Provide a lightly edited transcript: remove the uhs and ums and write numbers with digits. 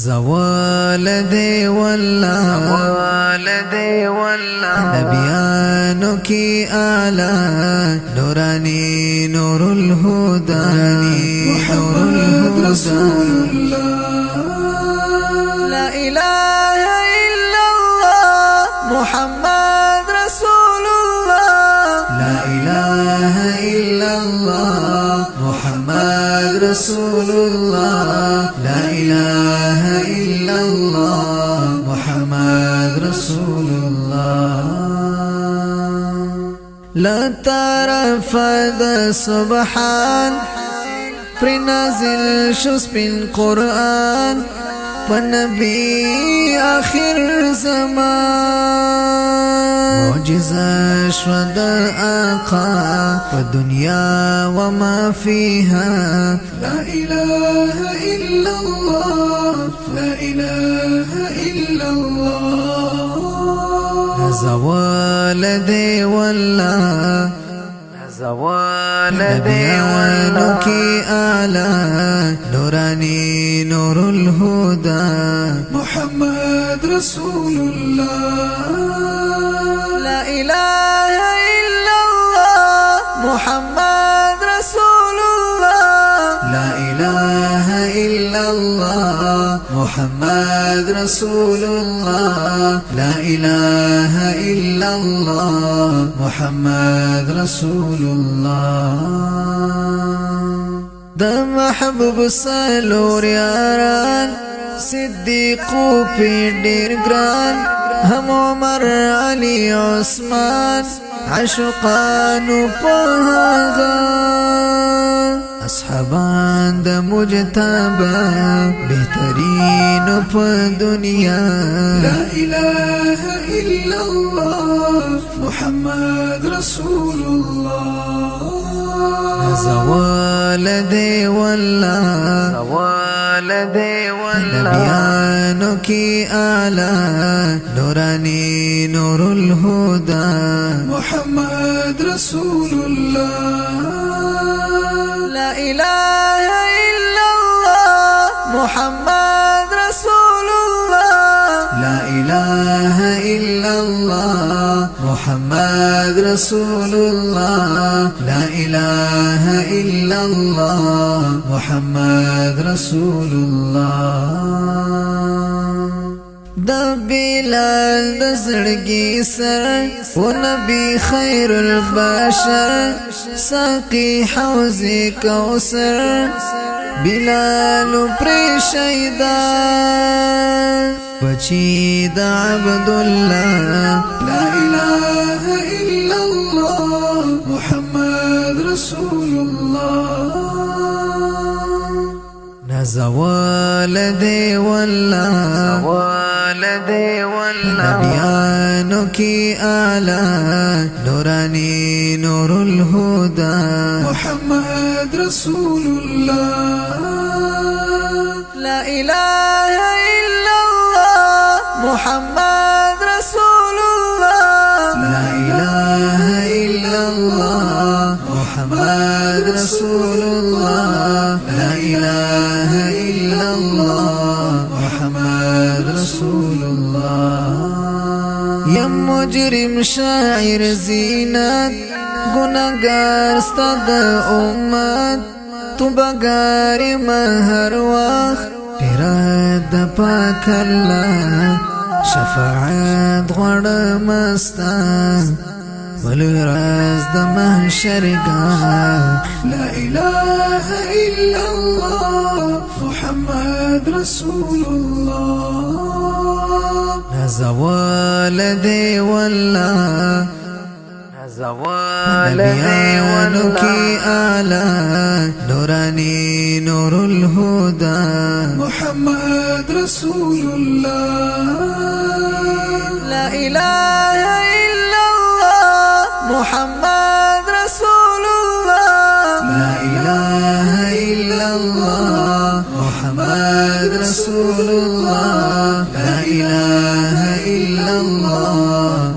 زوال دے واللہ نبیانو کی آلہ نورانی نور الہدا محمد رسول اللہ لا الہ الا اللہ محمد رسول اللہ لا الہ الا اللہ محمد رسول اللہ لا الہ الا اللہ محمد رسول اللہ لا تعرف ذا سبحان پر نازل شس بن قرآن والنبي آخر زمان معجزة شود آقا والدنيا وما فيها لا إله إلا الله لا إله إلا الله زوال دے واللہ نبیانو کی آلہ نورانی نور الہدا محمد رسول اللہ لا الہ الا اللہ محمد رسول اللہ لا الہ الا اللہ محمد رسول اللہ لا الہ الا اللہ محمد رسول اللہ دا محبوب سالور یاران صدیقو پی ډیر ګران هم عمر علی عثمان عشقانو په هغه اصحابان د مجتبی بهترین په دنیا لا اله الا الله محمد رسول الله زوال دے واللہ نبیانو کی آلہ نورانی نور الہدا محمد رسول اللہ لا الہ الا اللہ محمد رسول اللہ لا الہ الا اللہ محمد رسول اللہ لا الہ الا اللہ محمد رسول اللہ دا بلال دا زړګي سر و نبی خیر البشر ساقی حوض کوثر بلال پر شیدا بچی دا عبداللہ لا الہ الا اللہ محمد رسول اللہ زوال دے واللہ نبیانو کی آلہ نورانی نور الہدا محمد رسول اللہ لا الہ الا اللہ محمد رسول اللہ لا الہ الا اللہ محمد رسول اللہ لا الہ الا اللہ محمد رسول اللہ یم مجرم شاعر زینت گناہگار ستا د امت تو بگار مہر وقت پیرا د پاک اللہ شفاعت غړم ستا والراز د محشر گاه لا الہ الا اللہ محمد رسول اللہ زوال دے واللہ نبیانو کی آلہ نورانی نور الہدا محمد رسول اللہ لا الہ الا اللہ محمد رسول اللہ لا الہ الا اللہ محمد رسول اللہ لا الہ الا اللہ